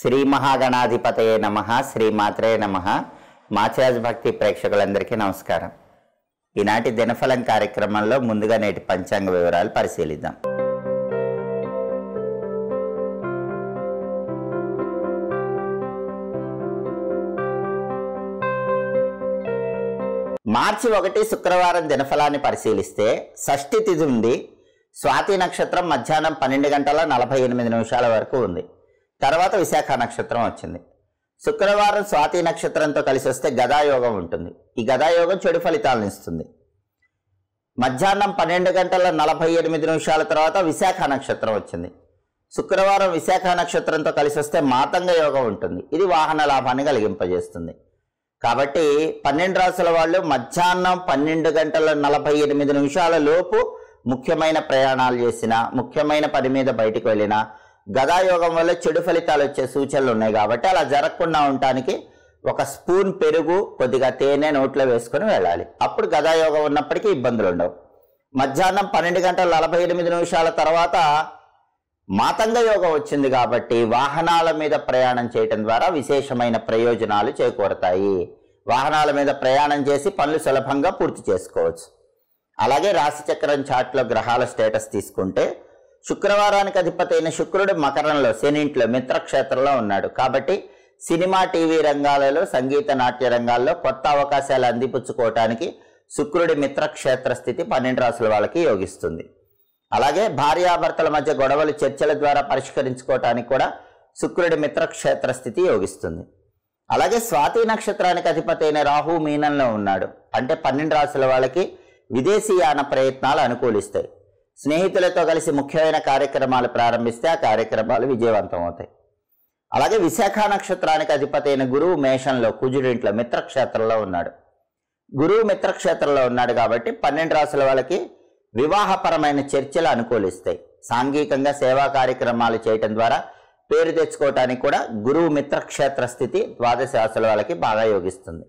శ్రీ మహాగణాధిపతయే నమః. శ్రీమాత్రే నమః. మాచిరాజ్ భక్తి ప్రేక్షకులందరికీ నమస్కారం. ఈనాటి దినఫలం కార్యక్రమంలో ముందుగా నేటి పంచాంగ వివరాలు పరిశీలిద్దాం. మార్చి 1 శుక్రవారం దినఫలాన్ని పరిశీలిస్తే షష్ఠి తిథి ఉంది. స్వాతి నక్షత్రం మధ్యాహ్నం 12:48 వరకు ఉంది. తర్వాత విశాఖ నక్షత్రం వచ్చింది. శుక్రవారం స్వాతి నక్షత్రంతో కలిసి వస్తే గదాయోగం ఉంటుంది. ఈ గదాయోగం చెడు ఫలితాలను ఇస్తుంది. మధ్యాహ్నం 12:48 తర్వాత విశాఖ నక్షత్రం వచ్చింది. శుక్రవారం విశాఖ నక్షత్రంతో కలిసి వస్తే మాతంగ యోగం ఉంటుంది. ఇది వాహన లాభాన్ని కలిగింపజేస్తుంది. కాబట్టి 12 రాసుల వాళ్ళు మధ్యాహ్నం 12:48 లోపు ముఖ్యమైన ప్రయాణాలు చేసినా, ముఖ్యమైన పని మీద బయటికి వెళ్ళినా గదాయోగం వల్ల చెడు ఫలితాలు వచ్చే సూచనలు ఉన్నాయి. కాబట్టి అలా జరగకుండా ఉండటానికి ఒక స్పూన్ పెరుగు, కొద్దిగా తేనె నోట్లో వేసుకొని వెళ్ళాలి. అప్పుడు గదాయోగం ఉన్నప్పటికీ ఇబ్బందులు ఉండవు. మధ్యాహ్నం 12:48 తర్వాత మాతంగ యోగం వచ్చింది. కాబట్టి వాహనాల మీద ప్రయాణం చేయటం ద్వారా విశేషమైన ప్రయోజనాలు చేకూరతాయి. వాహనాల మీద ప్రయాణం చేసి పనులు సులభంగా పూర్తి చేసుకోవచ్చు. అలాగే రాశిచక్రం చార్ట్లో గ్రహాల స్టేటస్ తీసుకుంటే శుక్రవారానికి అధిపతి అయిన శుక్రుడు మకరంలో, శనింట్లో, మిత్రక్షేత్రంలో ఉన్నాడు. కాబట్టి సినిమా, టీవీ రంగాలలో, సంగీత, నాట్య రంగాల్లో కొత్త అవకాశాలు అందిపుచ్చుకోవటానికి శుక్రుడి మిత్రక్షేత్ర స్థితి 12 రాసుల వాళ్ళకి యోగిస్తుంది. అలాగే భార్యాభర్తల మధ్య గొడవలు చర్చల ద్వారా పరిష్కరించుకోవటానికి కూడా శుక్రుడి మిత్రక్షేత్ర స్థితి యోగిస్తుంది. అలాగే స్వాతి నక్షత్రానికి అధిపతి అయిన రాహు మీనంలో ఉన్నాడు. అంటే 12 రాసుల వాళ్ళకి విదేశీయాన ప్రయత్నాలు అనుకూలిస్తాయి. స్నేహితులతో కలిసి ముఖ్యమైన కార్యక్రమాలు ప్రారంభిస్తే ఆ కార్యక్రమాలు విజయవంతం అవుతాయి. అలాగే విశాఖ నక్షత్రానికి అధిపతి అయిన గురువు మేషంలో, కుజుడింట్లో, మిత్రక్షేత్రంలో ఉన్నాడు. గురువు మిత్రక్షేత్రంలో ఉన్నాడు కాబట్టి 12 రాసుల వాళ్ళకి వివాహపరమైన చర్చలు అనుకూలిస్తాయి. సాంఘికంగా సేవా కార్యక్రమాలు చేయటం ద్వారా పేరు తెచ్చుకోవటానికి కూడా గురువు మిత్రక్షేత్ర స్థితి 12 రాసుల వాళ్ళకి బాగా యోగిస్తుంది.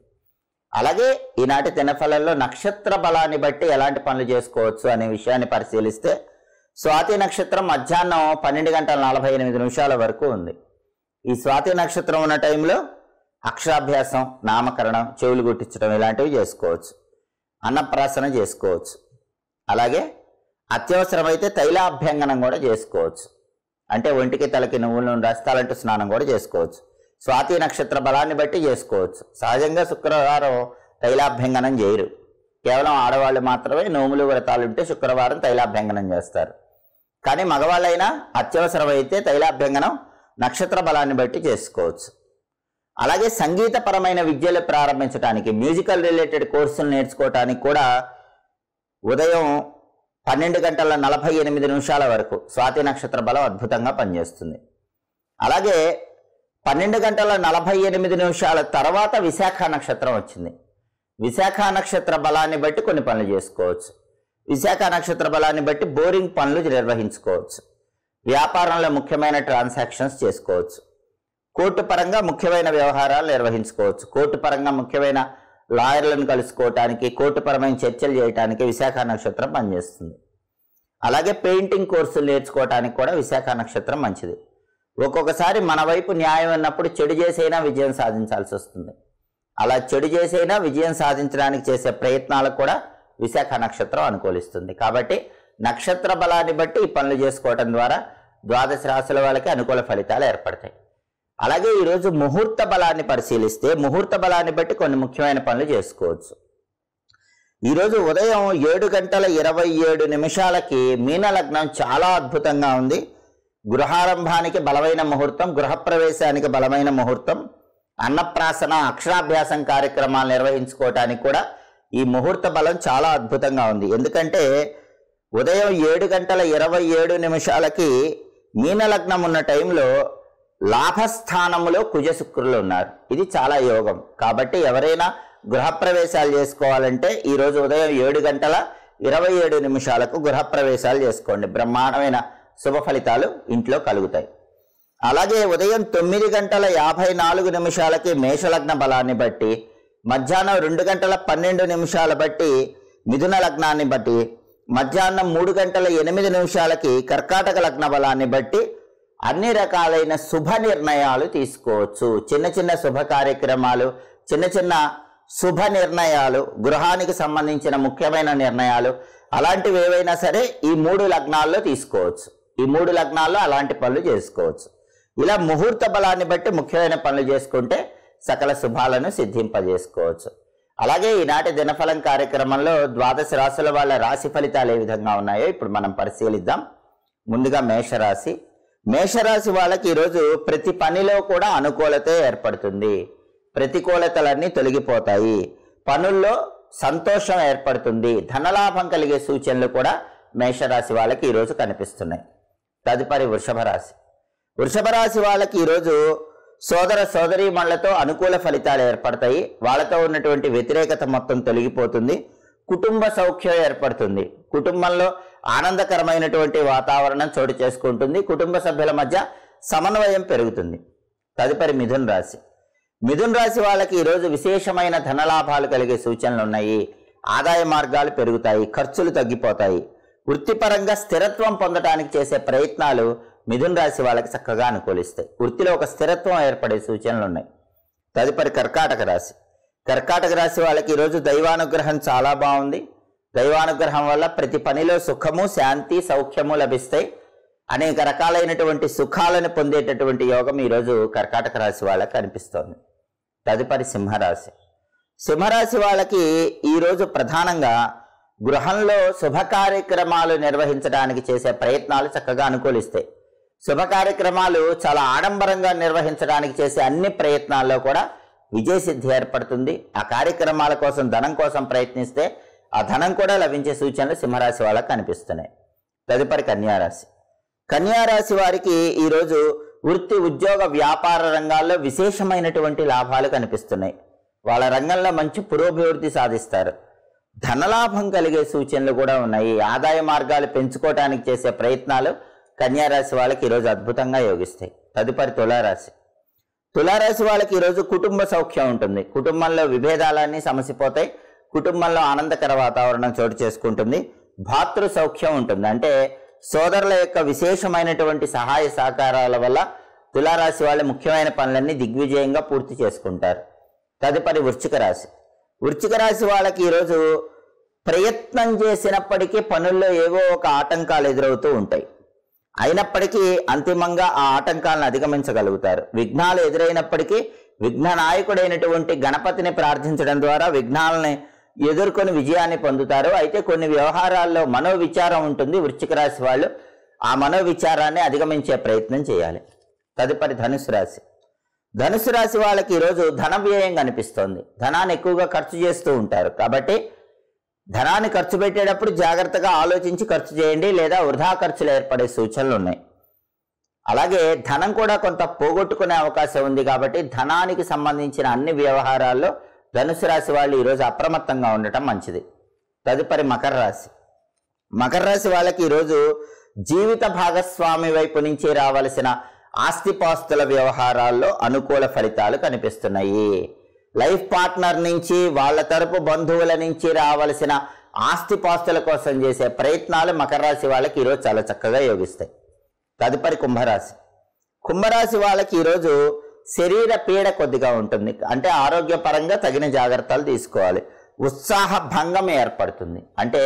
అలాగే ఈనాటి దినఫలంలో నక్షత్ర బలాన్ని బట్టి ఎలాంటి పనులు చేసుకోవచ్చు అనే విషయాన్ని పరిశీలిస్తే స్వాతి నక్షత్రం మధ్యాహ్నం 12:48 వరకు ఉంది. ఈ స్వాతి నక్షత్రం ఉన్న టైంలో అక్షరాభ్యాసం, నామకరణం, చెవులు గుట్టించడం ఇలాంటివి చేసుకోవచ్చు. అన్నప్రాసన చేసుకోవచ్చు. అలాగే అత్యవసరమైతే తైలాభ్యంగనం కూడా చేసుకోవచ్చు. అంటే ఒంటికి తలకి నువ్వుల నూనె రాస్తాలంటూ స్నానం కూడా చేసుకోవచ్చు. స్వాతి నక్షత్ర బలాన్ని బట్టి చేసుకోవచ్చు. సహజంగా శుక్రవారం తైలాభ్యంగనం చేయరు. కేవలం ఆడవాళ్ళు మాత్రమే నోములు వ్రతాలు ఉంటే శుక్రవారం తైలాభ్యంగనం చేస్తారు. కానీ మగవాళ్ళైనా అత్యవసరమైతే తైలాభ్యంగనం నక్షత్ర బలాన్ని బట్టి చేసుకోవచ్చు. అలాగే సంగీతపరమైన విద్యలు ప్రారంభించడానికి, మ్యూజికల్ రిలేటెడ్ కోర్సులు నేర్చుకోవటానికి కూడా ఉదయం 12:48 వరకు స్వాతి నక్షత్ర బలం అద్భుతంగా పనిచేస్తుంది. అలాగే 12:48 తర్వాత విశాఖ నక్షత్రం వచ్చింది. విశాఖ నక్షత్ర బలాన్ని బట్టి కొన్ని పనులు చేసుకోవచ్చు. విశాఖ నక్షత్ర బలాన్ని బట్టి బోరింగ్ పనులు నిర్వహించుకోవచ్చు. వ్యాపారంలో ముఖ్యమైన ట్రాన్సాక్షన్స్ చేసుకోవచ్చు. కోర్టు పరంగా ముఖ్యమైన వ్యవహారాలు నిర్వహించుకోవచ్చు. కోర్టు పరంగా ముఖ్యమైన లాయర్లను కలుసుకోవటానికి, కోర్టుపరమైన చర్చలు చేయడానికి విశాఖ నక్షత్రం పనిచేస్తుంది. అలాగే పెయింటింగ్ కోర్సులు నేర్చుకోవటానికి కూడా విశాఖ నక్షత్రం మంచిది. ఒక్కొక్కసారి మన వైపు న్యాయం ఉన్నప్పుడు చెడు చేసైనా విజయం సాధించాల్సి వస్తుంది. అలా చెడు చేసైనా విజయం సాధించడానికి చేసే ప్రయత్నాలకు కూడా విశాఖ నక్షత్రం అనుకూలిస్తుంది. కాబట్టి నక్షత్ర బలాన్ని బట్టి ఈ పనులు చేసుకోవటం ద్వారా 12 రాశుల వాళ్ళకి అనుకూల ఫలితాలు ఏర్పడతాయి. అలాగే ఈరోజు ముహూర్త బలాన్ని పరిశీలిస్తే ముహూర్త బలాన్ని బట్టి కొన్ని ముఖ్యమైన పనులు చేసుకోవచ్చు. ఈరోజు ఉదయం 7:27 మీన లగ్నం చాలా అద్భుతంగా ఉంది. గృహారంభానికి బలమైన ముహూర్తం, గృహప్రవేశానికి బలమైన ముహూర్తం, అన్నప్రాసన, అక్షరాభ్యాసం కార్యక్రమాలు నిర్వహించుకోవటానికి కూడా ఈ ముహూర్త బలం చాలా అద్భుతంగా ఉంది. ఎందుకంటే ఉదయం 7:27 మీన లగ్నం ఉన్న టైంలో లాభస్థానములో కుజ శుక్రులు ఉన్నారు. ఇది చాలా యోగం. కాబట్టి ఎవరైనా గృహప్రవేశాలు చేసుకోవాలంటే ఈరోజు ఉదయం 7:27 గృహప్రవేశాలు చేసుకోండి. బ్రహ్మాండమైన శుభ ఫలితాలు ఇంట్లో కలుగుతాయి. అలాగే ఉదయం 9:54 మేషలగ్న బలాన్ని బట్టి, మధ్యాహ్నం 2:12 బట్టి మిథున లగ్నాన్ని బట్టి, మధ్యాహ్నం 3:08 కర్కాటక లగ్న బలాన్ని బట్టి అన్ని రకాలైన శుభ నిర్ణయాలు తీసుకోవచ్చు. చిన్న చిన్న శుభ కార్యక్రమాలు, చిన్న చిన్న శుభ నిర్ణయాలు, గృహానికి సంబంధించిన ముఖ్యమైన నిర్ణయాలు అలాంటివి ఏవైనా సరే ఈ 3 లగ్నాల్లో తీసుకోవచ్చు. ఈ 3 లగ్నాల్లో అలాంటి పనులు చేసుకోవచ్చు. ఇలా ముహూర్త బలాన్ని బట్టి ముఖ్యమైన పనులు చేసుకుంటే సకల శుభాలను సిద్ధింపజేసుకోవచ్చు. అలాగే ఈనాటి దినఫలం కార్యక్రమంలో 12 రాశుల వాళ్ళ రాశి ఫలితాలు ఏ విధంగా ఉన్నాయో ఇప్పుడు మనం పరిశీలిద్దాం. ముందుగా మేషరాశి. మేషరాశి వాళ్ళకి ఈరోజు ప్రతి పనిలో కూడా అనుకూలత ఏర్పడుతుంది. ప్రతికూలతలన్నీ తొలగిపోతాయి. పనుల్లో సంతోషం ఏర్పడుతుంది. ధనలాభం కలిగే సూచనలు కూడా మేషరాశి వాళ్ళకి ఈరోజు కనిపిస్తున్నాయి. తదుపరి వృషభ రాశి. వృషభ రాశి వాళ్ళకి ఈరోజు సోదర సోదరీమణులతో అనుకూల ఫలితాలు ఏర్పడతాయి. వాళ్ళతో ఉన్నటువంటి వ్యతిరేకత మొత్తం తొలగిపోతుంది. కుటుంబ సౌఖ్యం ఏర్పడుతుంది. కుటుంబంలో ఆనందకరమైనటువంటి వాతావరణం చోటు చేసుకుంటుంది. కుటుంబ సభ్యుల మధ్య సమన్వయం పెరుగుతుంది. తదుపరి మిథున రాశి. మిథున రాశి వాళ్ళకి ఈరోజు విశేషమైన ధనలాభాలు కలిగే సూచనలు ఉన్నాయి. ఆదాయ మార్గాలు పెరుగుతాయి. ఖర్చులు తగ్గిపోతాయి. వృత్తిపరంగా స్థిరత్వం పొందడానికి చేసే ప్రయత్నాలు మిథున రాశి వాళ్ళకి చక్కగా అనుకూలిస్తాయి. వృత్తిలో ఒక స్థిరత్వం ఏర్పడే సూచనలు ఉన్నాయి. తదుపరి కర్కాటక రాశి. కర్కాటక రాశి వాళ్ళకి ఈరోజు దైవానుగ్రహం చాలా బాగుంది. దైవానుగ్రహం వల్ల ప్రతి పనిలో సుఖము, శాంతి, సౌఖ్యము లభిస్తాయి. అనేక రకాలైనటువంటి సుఖాలను పొందేటటువంటి యోగం ఈరోజు కర్కాటక రాశి వాళ్ళకి కనిపిస్తోంది. తదుపరి సింహరాశి. సింహరాశి వాళ్ళకి ఈరోజు ప్రధానంగా గృహంలో శుభ కార్యక్రమాలు నిర్వహించడానికి చేసే ప్రయత్నాలు చక్కగా అనుకూలిస్తాయి. శుభ కార్యక్రమాలు చాలా ఆడంబరంగా నిర్వహించడానికి చేసే అన్ని ప్రయత్నాల్లో కూడా విజయసిద్ధి ఏర్పడుతుంది. ఆ కార్యక్రమాల కోసం ధనం కోసం ప్రయత్నిస్తే ఆ ధనం కూడా లభించే సూచనలు సింహరాశి వాళ్ళకి కనిపిస్తున్నాయి. తదుపరి కన్యారాశి. కన్యారాశి వారికి ఈరోజు వృత్తి, ఉద్యోగ, వ్యాపార రంగాల్లో విశేషమైనటువంటి లాభాలు కనిపిస్తున్నాయి. వాళ్ళ రంగంలో మంచి పురోభివృద్ధి సాధిస్తారు. ధనలాభం కలిగే సూచనలు కూడా ఉన్నాయి. ఆదాయ మార్గాలు పెంచుకోవడానికి చేసే ప్రయత్నాలు కన్యారాశి వాళ్ళకి ఈరోజు అద్భుతంగా యోగిస్తాయి. తదుపరి తులారాశి. తులారాశి వాళ్ళకి ఈరోజు కుటుంబ సౌఖ్యం ఉంటుంది. కుటుంబంలో విభేదాలన్నీ సమసిపోతాయి. కుటుంబంలో ఆనందకర వాతావరణం చోటు చేసుకుంటుంది. భాతృ సౌఖ్యం ఉంటుంది. అంటే సోదరుల యొక్క విశేషమైనటువంటి సహాయ సహకారాల వల్ల తులారాశి వాళ్ళ ముఖ్యమైన పనులన్నీ దిగ్విజయంగా పూర్తి చేసుకుంటారు. తదుపరి వృశ్చిక రాశి. వృశ్చిక రాశి వాళ్ళకి ఈరోజు ప్రయత్నం చేసినప్పటికీ పనుల్లో ఏవో ఒక ఆటంకాలు ఎదురవుతూ ఉంటాయి. అయినప్పటికీ అంతిమంగా ఆ ఆటంకాలను అధిగమించగలుగుతారు. విఘ్నాలు ఎదురైనప్పటికీ విఘ్న నాయకుడైనటువంటి గణపతిని ప్రార్థించడం ద్వారా విఘ్నాలని ఎదుర్కొని విజయాన్ని పొందుతారు. అయితే కొన్ని వ్యవహారాల్లో మనోవిచారం ఉంటుంది. వృశ్చిక రాశి వాళ్ళు ఆ మనోవిచారాన్ని అధిగమించే ప్రయత్నం చేయాలి. తదుపరి ధనుసు రాశి. ధనుసు రాశి వాళ్ళకి ఈరోజు ధన వ్యయం కనిపిస్తోంది. ధనాన్ని ఎక్కువగా ఖర్చు చేస్తూ ఉంటారు. కాబట్టి ధనాన్ని ఖర్చు పెట్టేటప్పుడు జాగ్రత్తగా ఆలోచించి ఖర్చు చేయండి, లేదా వృధా ఖర్చులు ఏర్పడే సూచనలు ఉన్నాయి. అలాగే ధనం కూడా కొంత పోగొట్టుకునే అవకాశం ఉంది. కాబట్టి ధనానికి సంబంధించిన అన్ని వ్యవహారాల్లో ధనుసు రాశి వాళ్ళు ఈరోజు అప్రమత్తంగా ఉండటం మంచిది. తదుపరి మకర రాశి. మకర రాశి వాళ్ళకి ఈరోజు జీవిత భాగస్వామి వైపు నుంచి రావలసిన ఆస్తిపాస్తుల వ్యవహారాల్లో అనుకూల ఫలితాలు కనిపిస్తున్నాయి. లైఫ్ పార్ట్నర్ నుంచి, వాళ్ళ తరపు బంధువుల నుంచి రావలసిన ఆస్తిపాస్తుల కోసం చేసే ప్రయత్నాలు మకర రాశి వాళ్ళకి ఈరోజు చాలా చక్కగా యోగిస్తాయి. తదుపరి కుంభరాశి. కుంభరాశి వాళ్ళకి ఈరోజు శరీర పీడ కొద్దిగా ఉంటుంది. అంటే ఆరోగ్యపరంగా తగిన జాగ్రత్తలు తీసుకోవాలి. ఉత్సాహ భంగం ఏర్పడుతుంది. అంటే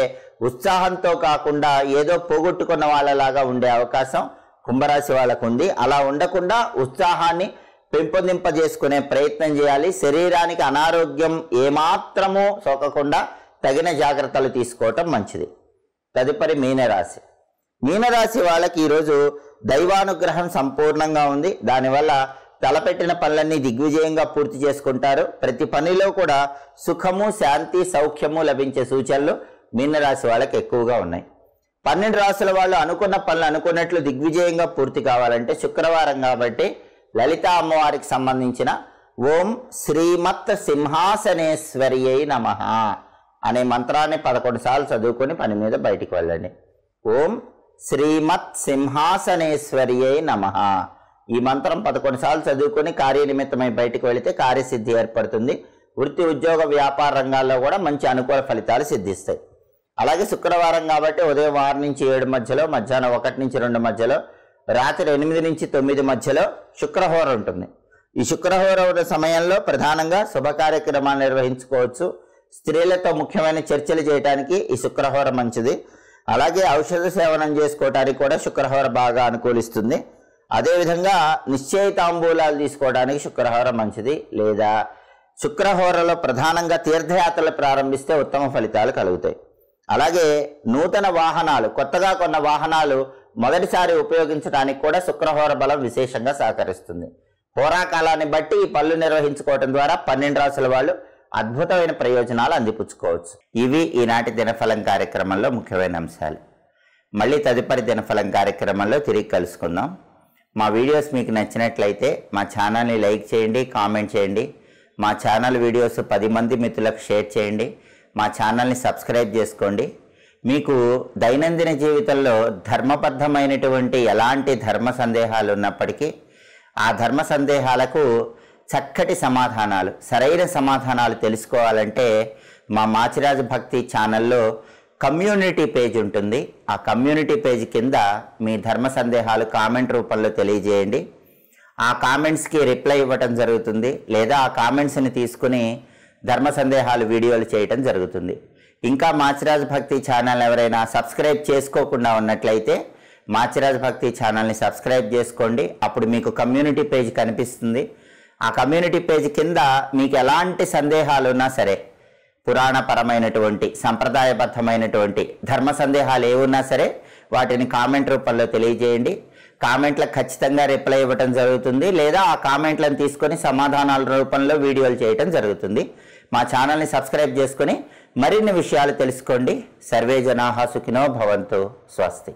ఉత్సాహంతో కాకుండా ఏదో పోగొట్టుకున్న వాళ్ళలాగా ఉండే అవకాశం కుంభరాశి వాళ్ళకు ఉంది. అలా ఉండకుండా ఉత్సాహాన్ని పెంపొందింపజేసుకునే ప్రయత్నం చేయాలి. శరీరానికి అనారోగ్యం ఏమాత్రమూ సోకకుండా తగిన జాగ్రత్తలు తీసుకోవటం మంచిది. తదుపరి మీనరాశి. మీనరాశి వాళ్ళకి ఈరోజు దైవానుగ్రహం సంపూర్ణంగా ఉంది. దానివల్ల తలపెట్టిన పనులన్నీ దిగ్విజయంగా పూర్తి చేసుకుంటారు. ప్రతి పనిలో కూడా సుఖము, శాంతి, సౌఖ్యము లభించే సూచనలు మీనరాశి వాళ్ళకి ఎక్కువగా ఉన్నాయి. 12 రాశుల వాళ్ళు అనుకున్న పనులు అనుకున్నట్లు దిగ్విజయంగా పూర్తి కావాలంటే శుక్రవారం కాబట్టి లలితా అమ్మవారికి సంబంధించిన ఓం శ్రీమత్ సింహాసనేశ్వర్యై నమః అనే మంత్రాన్ని 11 సార్లు చదువుకొని పని మీద బయటికి వెళ్ళండి. ఓం శ్రీమత్ సింహాసనేశ్వర్యై నమః ఈ మంత్రం 11 సార్లు చదువుకొని కార్యనిమిత్తమై బయటికి వెళితే కార్యసిద్ధి ఏర్పడుతుంది. వృత్తి, ఉద్యోగ, వ్యాపార రంగాల్లో కూడా మంచి అనుకూల ఫలితాలు సిద్ధిస్తాయి. అలాగే శుక్రవారం కాబట్టి ఉదయం 6 నుంచి 7 మధ్యలో, మధ్యాహ్నం 1 నుంచి 2 మధ్యలో, రాత్రి 8 నుంచి 9 మధ్యలో శుక్రహోర ఉంటుంది. ఈ శుక్రహోర ఉన్న సమయంలో ప్రధానంగా శుభ కార్యక్రమాలు నిర్వహించుకోవచ్చు. స్త్రీలతో ముఖ్యమైన చర్చలు చేయడానికి ఈ శుక్రహోర మంచిది. అలాగే ఔషధ సేవనం చేసుకోవడానికి కూడా శుక్రహోర బాగా అనుకూలిస్తుంది. అదేవిధంగా నిశ్చయితాంబూలాలు తీసుకోవడానికి శుక్రహోర మంచిది. లేదా శుక్రహోరలో ప్రధానంగా తీర్థయాత్రలు ప్రారంభిస్తే ఉత్తమ ఫలితాలు కలుగుతాయి. అలాగే నూతన వాహనాలు, కొత్తగా కొన్న వాహనాలు మొదటిసారి ఉపయోగించడానికి కూడా శుక్రహోర బలం విశేషంగా సహకరిస్తుంది. హోరాకాలాన్ని బట్టి ఈ పనులు నిర్వహించుకోవడం ద్వారా 12 రాసుల వాళ్ళు అద్భుతమైన ప్రయోజనాలు అందిపుచ్చుకోవచ్చు. ఇవి ఈనాటి దినఫలం కార్యక్రమంలో ముఖ్యమైన అంశాలు. మళ్ళీ తదుపరి దినఫలం కార్యక్రమంలో తిరిగి కలుసుకుందాం. మా వీడియోస్ మీకు నచ్చినట్లయితే మా ఛానల్ని లైక్ చేయండి, కామెంట్ చేయండి. మా ఛానల్ వీడియోస్ 10 మంది మిత్రులకు షేర్ చేయండి. మా ఛానల్ని సబ్స్క్రైబ్ చేసుకోండి. మీకు దైనందిన జీవితంలో ధర్మబద్ధమైనటువంటి ఎలాంటి ధర్మ సందేహాలు ఉన్నప్పటికీ ఆ ధర్మ సందేహాలకు చక్కటి సమాధానాలు, సరైన సమాధానాలు తెలుసుకోవాలంటే మా మాచిరాజు భక్తి ఛానల్లో కమ్యూనిటీ పేజ్ ఉంటుంది. ఆ కమ్యూనిటీ పేజ్ కింద మీ ధర్మ సందేహాలు కామెంట్ రూపంలో తెలియజేయండి. ఆ కామెంట్స్కి రిప్లై ఇవ్వటం జరుగుతుంది. లేదా ఆ కామెంట్స్ని తీసుకుని ధర్మ సందేహాలు వీడియోలు చేయటం జరుగుతుంది. ఇంకా మాచిరాజు భక్తి ఛానల్ ఎవరైనా సబ్స్క్రైబ్ చేసుకోకుండా ఉన్నట్లయితే మాచిరాజు భక్తి ఛానల్ని సబ్స్క్రైబ్ చేసుకోండి. అప్పుడు మీకు కమ్యూనిటీ పేజ్ కనిపిస్తుంది. ఆ కమ్యూనిటీ పేజ్ కింద మీకు ఎలాంటి సందేహాలు ఉన్నా సరే, పురాణపరమైనటువంటి సంప్రదాయబద్ధమైనటువంటి ధర్మ సందేహాలు ఏమున్నా సరే వాటిని కామెంట్ రూపంలో తెలియజేయండి. కామెంట్లకు ఖచ్చితంగా రిప్లై ఇవ్వటం జరుగుతుంది. లేదా ఆ కామెంట్లను తీసుకొని సమాధానాల రూపంలో వీడియోలు చేయటం జరుగుతుంది. మా ఛానల్ని సబ్స్క్రైబ్ చేసుకొని మరిన్ని విషయాలు తెలుసుకోండి. సర్వే జనాః సుఖినో భవంతు. స్వస్తి.